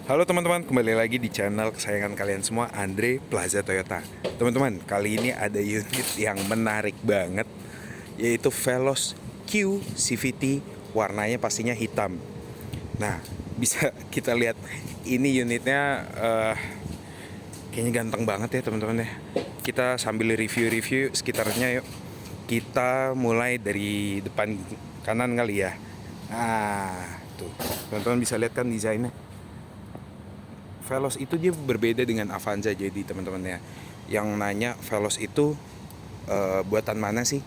Halo teman-teman, kembali lagi di channel kesayangan kalian semua, Andre Plaza Toyota. Teman-teman, kali ini ada unit yang menarik banget, yaitu Veloz Q CVT, warnanya pastinya hitam. Nah, bisa kita lihat ini unitnya kayaknya ganteng banget ya teman-teman ya. Kita sambil review-review sekitarnya yuk. Kita mulai dari depan kanan kali ya. Nah, tuh teman-teman bisa lihat kan desainnya. Veloz itu dia berbeda dengan Avanza, jadi teman-teman ya. Yang nanya Veloz itu buatan mana sih?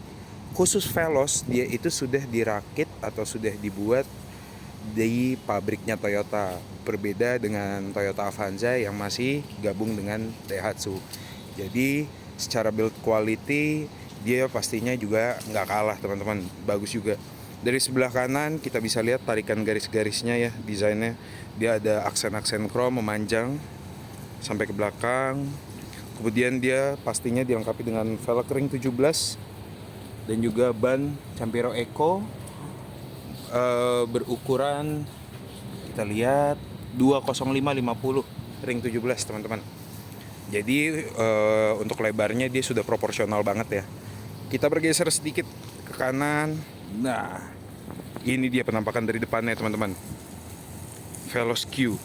Khusus Veloz dia itu sudah dirakit atau sudah dibuat di pabriknya Toyota. Berbeda dengan Toyota Avanza yang masih gabung dengan Daihatsu. Jadi secara build quality dia pastinya juga nggak kalah teman-teman, bagus juga. Dari sebelah kanan kita bisa lihat tarikan garis-garisnya ya, desainnya. Dia ada aksen-aksen chrome memanjang sampai ke belakang. Kemudian dia pastinya dilengkapi dengan velg ring 17 dan juga ban Campero Eco berukuran, kita lihat 205/50 ring 17 teman-teman. Jadi untuk lebarnya dia sudah proporsional banget ya. Kita bergeser sedikit ke kanan. Nah, ini dia penampakan dari depannya teman-teman. Veloz Q.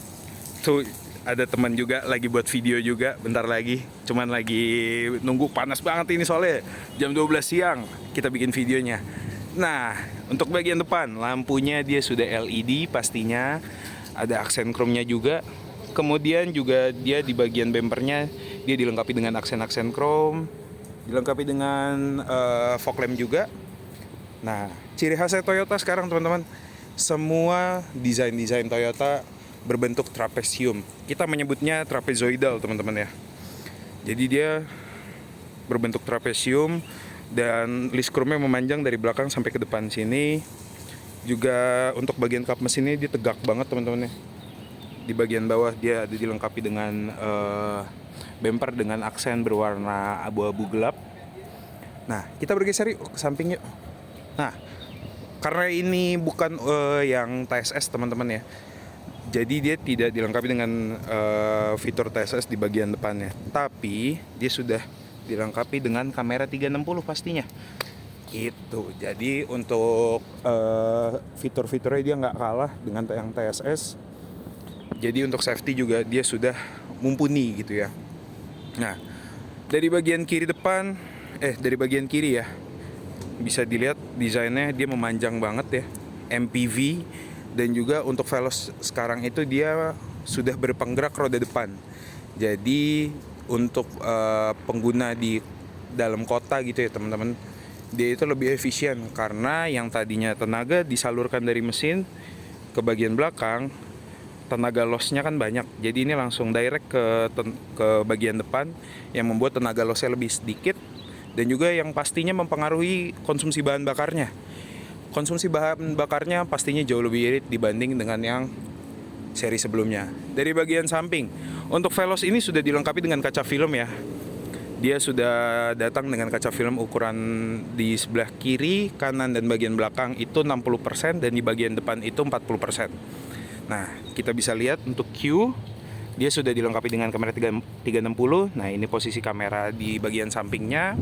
Tuh ada teman juga lagi buat video juga bentar lagi. Cuman lagi nunggu, panas banget ini soalnya. Jam 12 siang kita bikin videonya. Nah, untuk bagian depan lampunya dia sudah LED pastinya. Ada aksen chrome-nya juga. Kemudian juga dia di bagian bumpernya dia dilengkapi dengan aksen-aksen chrome. Dilengkapi dengan fog lamp juga. Nah, ciri khasnya Toyota sekarang teman-teman, semua desain-desain Toyota berbentuk trapesium. Kita menyebutnya trapezoidal teman-teman ya. Jadi dia berbentuk trapesium dan list chrome-nya memanjang dari belakang sampai ke depan sini. Juga untuk bagian kap mesinnya dia tegak banget teman-teman ya. Di bagian bawah dia ada dilengkapi dengan bumper dengan aksen berwarna abu-abu gelap. Nah, kita bergeser yuk ke samping yuk. Nah, karena ini bukan yang TSS teman-teman ya, jadi dia tidak dilengkapi dengan fitur TSS di bagian depannya, tapi dia sudah dilengkapi dengan kamera 360 pastinya. Itu jadi untuk fitur-fiturnya dia nggak kalah dengan yang TSS. Jadi untuk safety juga dia sudah mumpuni gitu ya. Nah, dari bagian kiri depan, dari bagian kiri ya, bisa dilihat desainnya dia memanjang banget ya, MPV. Dan juga untuk Veloz sekarang itu dia sudah berpenggerak roda depan. Jadi untuk pengguna di dalam kota gitu ya teman-teman, dia itu lebih efisien karena yang tadinya tenaga disalurkan dari mesin ke bagian belakang, tenaga loss-nya kan banyak. Jadi ini langsung direct ke bagian depan yang membuat tenaga loss-nya lebih sedikit. Dan juga yang pastinya mempengaruhi konsumsi bahan bakarnya. Konsumsi bahan bakarnya pastinya jauh lebih irit dibanding dengan yang seri sebelumnya. Dari bagian samping, untuk Veloz ini sudah dilengkapi dengan kaca film ya. Dia sudah datang dengan kaca film ukuran di sebelah kiri, kanan, dan bagian belakang itu 60% dan di bagian depan itu 40%. Nah, kita bisa lihat untuk Q, dia sudah dilengkapi dengan kamera 360. Nah, ini posisi kamera di bagian sampingnya.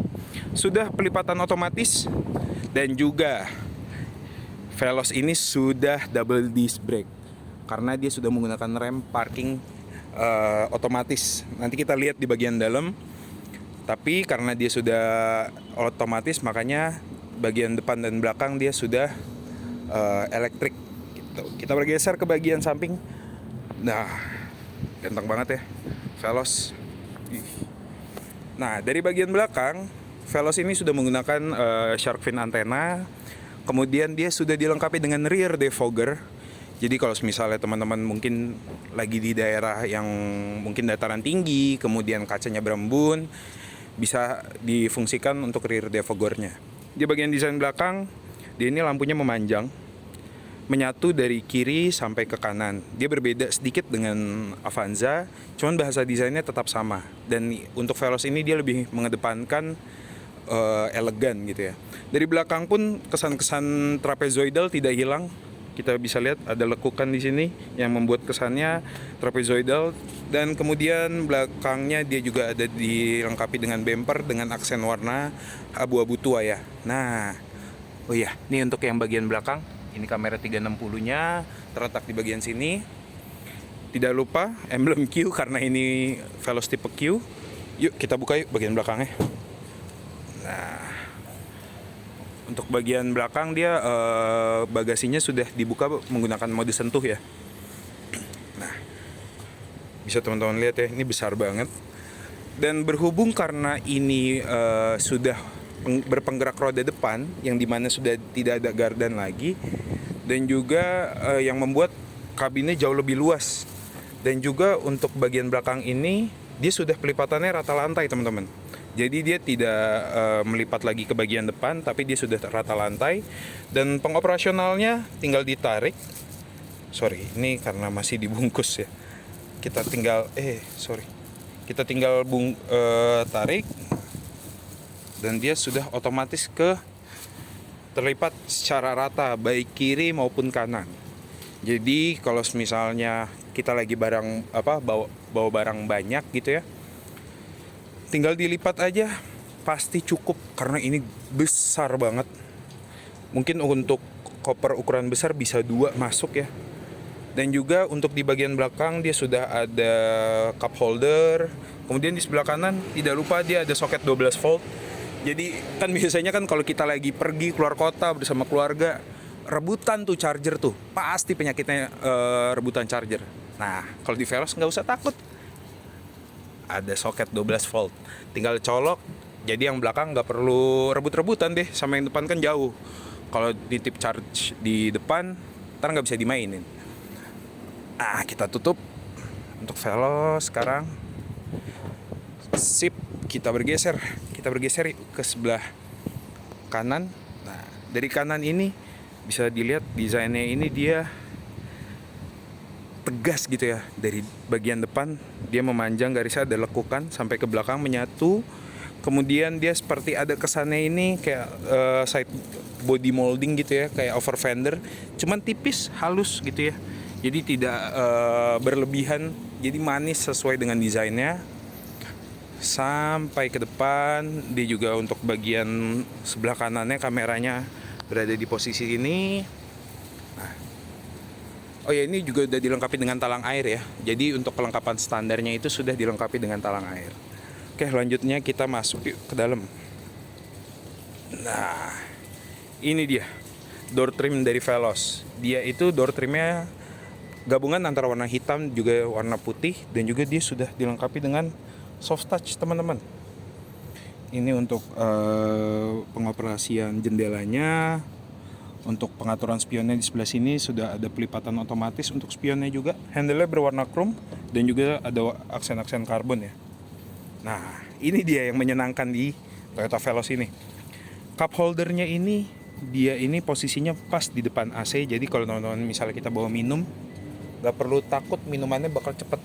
Sudah pelipatan otomatis. Dan juga Veloz ini sudah double disc brake, karena dia sudah menggunakan rem parking otomatis. Nanti kita lihat di bagian dalam. Tapi karena dia sudah otomatis, makanya bagian depan dan belakang dia sudah elektrik gitu. Kita bergeser ke bagian samping. Nah, ganteng banget ya Veloz. Nah, dari bagian belakang Veloz ini sudah menggunakan shark fin antena. Kemudian dia sudah dilengkapi dengan rear defogger. Jadi kalau misalnya teman-teman mungkin lagi di daerah yang mungkin dataran tinggi, kemudian kacanya berembun, bisa difungsikan untuk rear defoggernya. Di bagian desain belakang, dia ini lampunya memanjang, menyatu dari kiri sampai ke kanan. Dia berbeda sedikit dengan Avanza, cuman bahasa desainnya tetap sama. Dan untuk Veloz ini dia lebih mengedepankan elegan gitu ya. Dari belakang pun kesan-kesan trapezoidal tidak hilang. Kita bisa lihat ada lekukan di sini yang membuat kesannya trapezoidal, dan kemudian belakangnya dia juga ada dilengkapi dengan bumper dengan aksen warna abu-abu tua ya. Nah, oh iya, ini untuk yang bagian belakang, ini kamera 360-nya terletak di bagian sini. Tidak lupa emblem Q karena ini Veloz tipe Q. Yuk kita buka yuk bagian belakangnya. Nah, untuk bagian belakang dia bagasinya sudah dibuka menggunakan mode sentuh ya. Nah, bisa teman-teman lihat ya, ini besar banget. Dan berhubung karena ini sudah berpenggerak roda depan, yang dimana sudah tidak ada gardan lagi, dan juga yang membuat kabinnya jauh lebih luas. Dan juga untuk bagian belakang ini dia sudah pelipatannya rata lantai teman-teman. Jadi dia tidak melipat lagi ke bagian depan, tapi dia sudah rata lantai. Dan pengoperasionalnya tinggal ditarik. Sorry, ini karena masih dibungkus ya. Kita tinggal kita tinggal tarik, dan dia sudah otomatis terlipat secara rata baik kiri maupun kanan. Jadi kalau misalnya kita lagi bawa barang banyak gitu ya, tinggal dilipat aja pasti cukup karena ini besar banget. Mungkin untuk koper ukuran besar bisa 2 masuk ya. Dan juga untuk di bagian belakang dia sudah ada cup holder. Kemudian di sebelah kanan tidak lupa dia ada soket 12 volt. Jadi kan biasanya kan kalau kita lagi pergi keluar kota bersama keluarga, rebutan tuh charger tuh. Pasti penyakitnya rebutan charger. Nah, kalau di Veloz nggak usah takut. Ada soket 12 volt, tinggal colok. Jadi yang belakang nggak perlu rebut-rebutan deh, sama yang depan kan jauh. Kalau ditip charge di depan, ntar nggak bisa dimainin. Nah, kita tutup untuk Veloz sekarang. Sip, kita bergeser ke sebelah kanan. Nah, dari kanan ini bisa dilihat desainnya ini dia tegas gitu ya. Dari bagian depan dia memanjang garisnya, ada lekukan sampai ke belakang menyatu. Kemudian dia seperti ada kesannya ini kayak side body molding gitu ya, kayak over fender, cuman tipis, halus gitu ya. Jadi tidak berlebihan, jadi manis sesuai dengan desainnya. Sampai ke depan dia juga untuk bagian sebelah kanannya kameranya berada di posisi ini. Nah, oh ya, ini juga udah dilengkapi dengan talang air ya. Jadi untuk kelengkapan standarnya itu sudah dilengkapi dengan talang air. Oke, lanjutnya kita masuk yuk ke dalam. Nah, ini dia door trim dari Veloz. Dia itu door trimnya gabungan antara warna hitam juga warna putih, dan juga dia sudah dilengkapi dengan soft touch teman-teman. Ini untuk pengoperasian jendelanya. Untuk pengaturan spionnya di sebelah sini sudah ada pelipatan otomatis untuk spionnya juga. Handle-nya berwarna chrome dan juga ada aksen-aksen karbon ya. Nah, ini dia yang menyenangkan di Toyota Veloz ini. Cup holdernya ini, dia ini posisinya pas di depan AC. Jadi kalau teman-teman misalnya kita bawa minum, gak perlu takut minumannya bakal cepet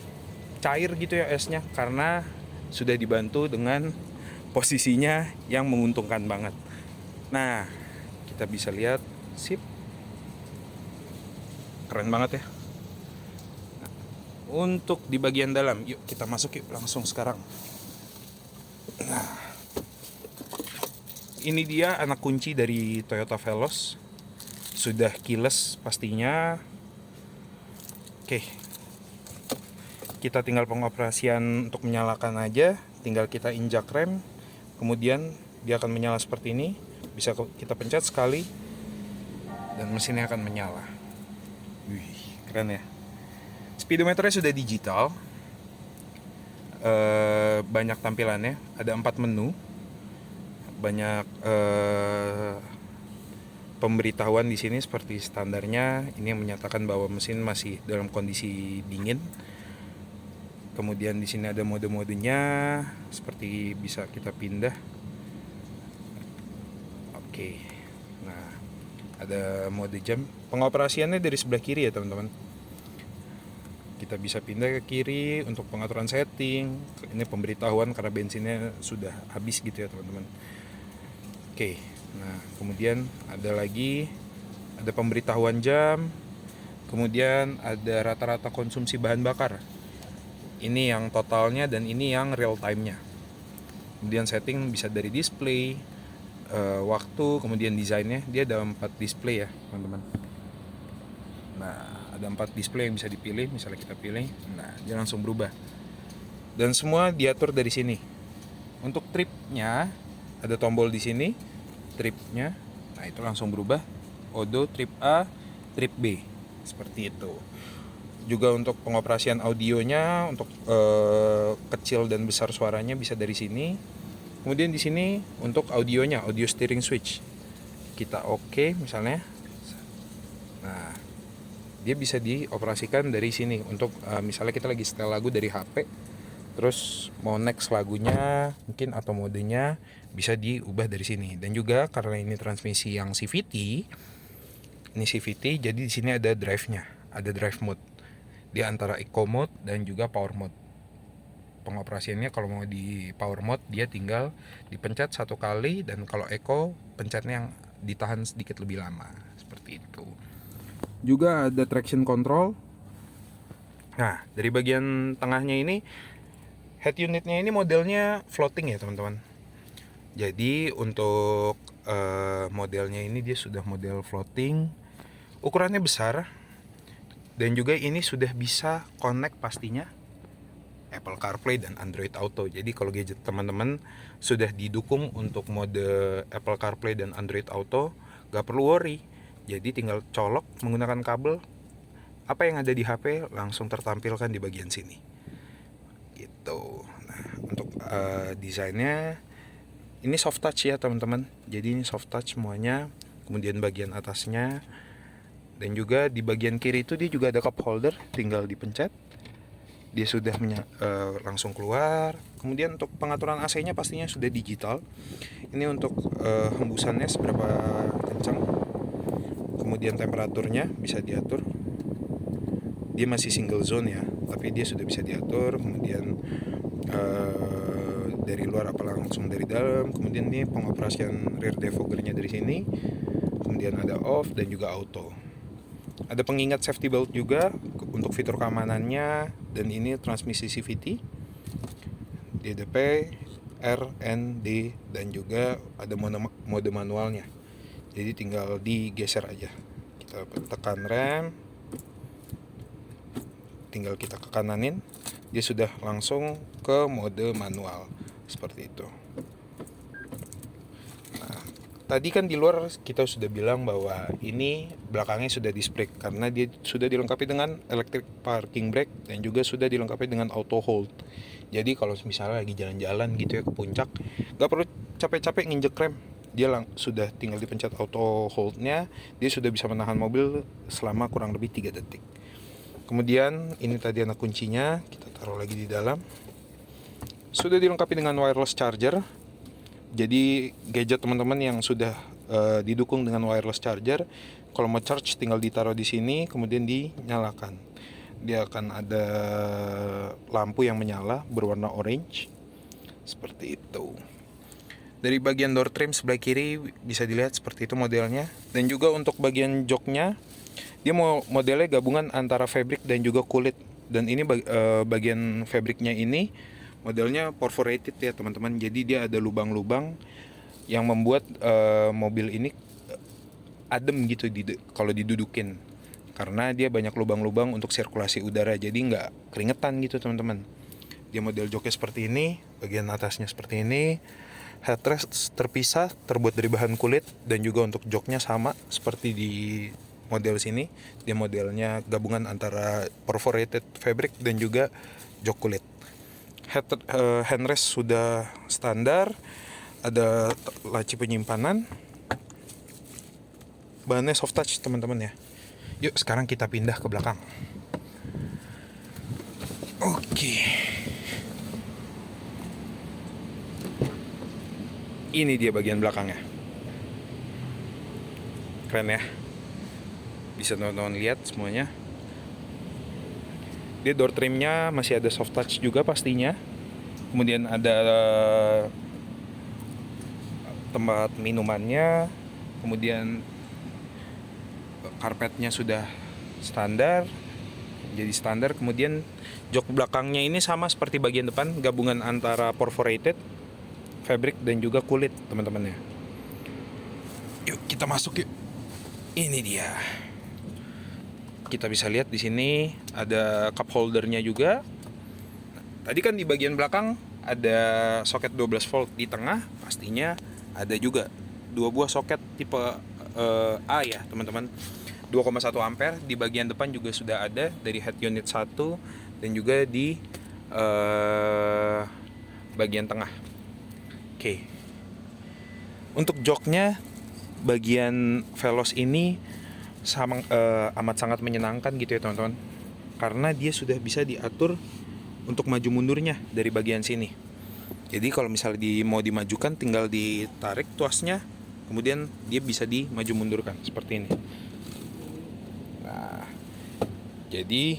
cair gitu ya esnya, karena sudah dibantu dengan posisinya yang menguntungkan banget. Nah, kita bisa lihat, sip, keren banget ya. Nah, untuk di bagian dalam, yuk kita masuk yuk langsung sekarang. Nah, ini dia anak kunci dari Toyota Veloz. Sudah keyless pastinya. Oke, kita tinggal pengoperasian untuk menyalakan aja. Tinggal kita injak rem, kemudian dia akan menyala seperti ini. Bisa kita pencet sekali dan mesinnya akan menyala. Wih, keren ya. Speedometernya sudah digital. Banyak tampilannya, ada 4 menu. Banyak pemberitahuan di sini seperti standarnya. Ini yang menyatakan bahwa mesin masih dalam kondisi dingin. Kemudian di sini ada mode-modenya, seperti bisa kita pindah. Oke. Nah, ada mode jam. Pengoperasiannya dari sebelah kiri ya, teman-teman. Kita bisa pindah ke kiri untuk pengaturan setting. Ini pemberitahuan karena bensinnya sudah habis gitu ya, teman-teman. Oke. Nah, kemudian ada lagi ada pemberitahuan jam, kemudian ada rata-rata konsumsi bahan bakar. Ini yang totalnya dan ini yang real time-nya. Kemudian setting bisa dari display, waktu, kemudian desainnya. Dia ada 4 display ya teman-teman. Nah, ada 4 display yang bisa dipilih. Misalnya kita pilih, nah dia langsung berubah. Dan semua diatur dari sini. Untuk tripnya ada tombol di sini, tripnya. Nah itu langsung berubah. Odo, trip A, trip B, seperti itu. Juga untuk pengoperasian audionya, untuk kecil dan besar suaranya bisa dari sini. Kemudian di sini untuk audionya, audio steering switch. Kita oke misalnya. Nah, dia bisa dioperasikan dari sini untuk misalnya kita lagi setel lagu dari HP, terus mau next lagunya mungkin atau modenya bisa diubah dari sini. Dan juga karena ini transmisi yang CVT, jadi di sini ada drive-nya, ada drive mode. Di antara eco mode dan juga power mode. Pengoperasiannya kalau mau di power mode dia tinggal dipencet 1 kali, dan kalau eco pencetnya yang ditahan sedikit lebih lama, seperti itu. Juga ada traction control. Nah, dari bagian tengahnya ini, head unitnya ini modelnya floating ya teman-teman. Jadi untuk modelnya ini dia sudah model floating, ukurannya besar. Dan juga ini sudah bisa connect pastinya Apple CarPlay dan Android Auto. Jadi kalau gadget teman-teman sudah didukung untuk mode Apple CarPlay dan Android Auto, gak perlu worry. Jadi tinggal colok menggunakan kabel, apa yang ada di HP langsung tertampilkan di bagian sini. Gitu. Nah, untuk desainnya ini soft touch ya teman-teman. Jadi ini soft touch semuanya. Kemudian bagian atasnya. Dan juga di bagian kiri itu dia juga ada cup holder, tinggal dipencet dia sudah langsung keluar. Kemudian untuk pengaturan AC-nya pastinya sudah digital. Ini untuk hembusannya seberapa kencang, kemudian temperaturnya bisa diatur. Dia masih single zone ya, tapi dia sudah bisa diatur. Kemudian dari luar apa langsung dari dalam. Kemudian ini pengoperasian rear defoggernya dari sini. Kemudian ada off dan juga auto. Ada pengingat safety belt juga untuk fitur keamanannya. Dan ini transmisi CVT, DDP, R, N, D, dan juga ada mode manualnya. Jadi tinggal digeser aja. Kita tekan rem, tinggal kita ke kananin, dia sudah langsung ke mode manual. Seperti itu. Tadi kan di luar kita sudah bilang bahwa ini belakangnya sudah disc brake karena dia sudah dilengkapi dengan electric parking brake dan juga sudah dilengkapi dengan auto hold. Jadi kalau misalnya lagi jalan-jalan gitu ya ke puncak, gak perlu capek-capek nginjek rem. Dia sudah tinggal dipencet auto holdnya, dia sudah bisa menahan mobil selama kurang lebih 3 detik. Kemudian ini tadi anak kuncinya, kita taruh lagi di dalam. Sudah dilengkapi dengan wireless charger. Jadi gadget teman-teman yang sudah didukung dengan wireless charger, kalau mau charge tinggal ditaruh di sini, kemudian dinyalakan. Dia akan ada lampu yang menyala berwarna orange, seperti itu. Dari bagian door trim sebelah kiri bisa dilihat seperti itu modelnya. Dan juga untuk bagian joknya, dia mau modelnya gabungan antara fabric dan juga kulit. Dan ini bagian fabriknya ini modelnya perforated ya teman-teman. Jadi dia ada lubang-lubang yang membuat mobil ini adem gitu kalau didudukin. Karena dia banyak lubang-lubang untuk sirkulasi udara. Jadi nggak keringetan gitu teman-teman. Dia model joknya seperti ini, bagian atasnya seperti ini. Headrest terpisah, terbuat dari bahan kulit. Dan juga untuk joknya sama seperti di model sini. Dia modelnya gabungan antara perforated fabric dan juga jok kulit. Handrest sudah standar, ada laci penyimpanan, bahannya soft touch teman-teman ya. Yuk sekarang kita pindah ke belakang. Oke. Ini dia bagian belakangnya. Keren ya. Bisa teman-teman lihat semuanya. Dia door trimnya masih ada soft touch juga pastinya. Kemudian ada tempat minumannya. Kemudian karpetnya sudah standar, jadi standar. Kemudian jok belakangnya ini sama seperti bagian depan, gabungan antara perforated fabric dan juga kulit teman-teman ya. Yuk kita masuk yuk. Ini dia. Kita bisa lihat di sini ada cup holdernya juga. Tadi kan di bagian belakang ada soket 12 volt, di tengah pastinya ada juga 2 buah soket tipe A ya teman-teman. 2,1 ampere. Di bagian depan juga sudah ada dari head unit 1 dan juga di bagian tengah. Oke. Untuk joknya bagian Veloz ini amat sangat menyenangkan gitu ya teman-teman, karena dia sudah bisa diatur untuk maju mundurnya dari bagian sini. Jadi kalau misalnya mau dimajukan, tinggal ditarik tuasnya, kemudian dia bisa dimaju mundurkan seperti ini. Nah, jadi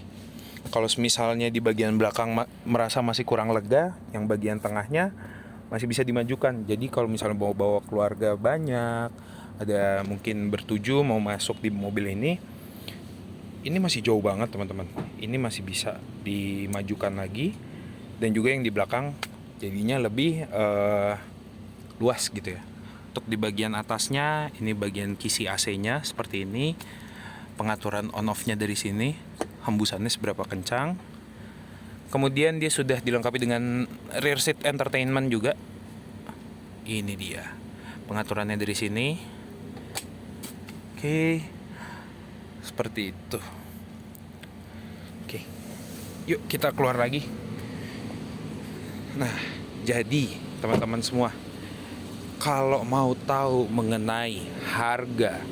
kalau misalnya di bagian belakang merasa masih kurang lega, yang bagian tengahnya masih bisa dimajukan. Jadi kalau misalnya bawa keluarga banyak, ada mungkin bertujuh mau masuk di mobil ini masih jauh banget teman-teman. Ini masih bisa dimajukan lagi, dan juga yang di belakang jadinya lebih luas gitu ya. Untuk di bagian atasnya, ini bagian kisi AC-nya seperti ini. Pengaturan on-off-nya dari sini, hembusannya seberapa kencang. Kemudian dia sudah dilengkapi dengan rear seat entertainment juga. Ini dia pengaturannya dari sini. Oke, seperti itu. Oke, yuk kita keluar lagi. Nah, jadi teman-teman semua, kalau mau tahu mengenai harga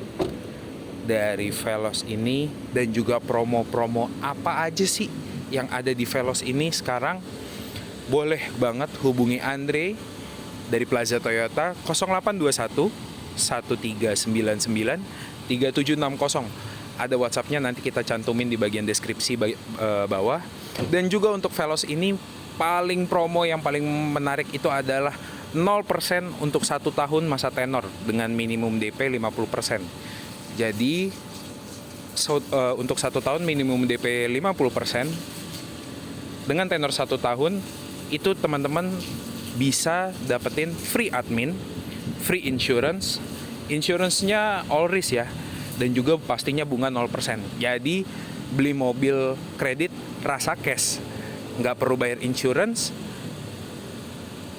dari Veloz ini dan juga promo-promo apa aja sih yang ada di Veloz ini sekarang, boleh banget hubungi Andre dari Plaza Toyota 0821 1399 3760. Ada WhatsApp-nya, nanti kita cantumin di bagian deskripsi bawah. Dan juga untuk Veloz ini paling promo yang paling menarik itu adalah 0% untuk 1 tahun masa tenor dengan minimum DP 50%. Jadi untuk 1 tahun minimum DP 50% dengan tenor 1 tahun itu teman-teman bisa dapetin free admin, free insurance. Insurance-nya all risk ya, dan juga pastinya bunga 0%. Jadi beli mobil kredit rasa cash, nggak perlu bayar insurance,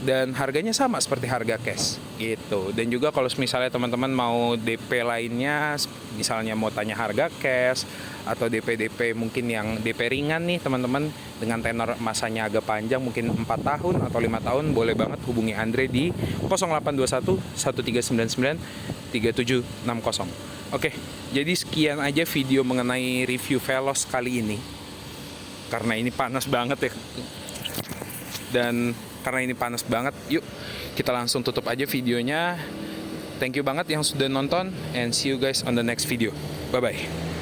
dan harganya sama seperti harga cash gitu. Dan juga kalau misalnya teman-teman mau DP lainnya, misalnya mau tanya harga cash atau DP mungkin yang DP ringan nih teman-teman, dengan tenor masanya agak panjang mungkin 4 tahun atau 5 tahun, boleh banget hubungi Andre di 0821 1399 3760. Oke, jadi sekian aja video mengenai review Veloz kali ini. Karena ini panas banget ya. Dan karena ini panas banget, yuk kita langsung tutup aja videonya. Thank you banget yang sudah nonton, and see you guys on the next video. Bye bye.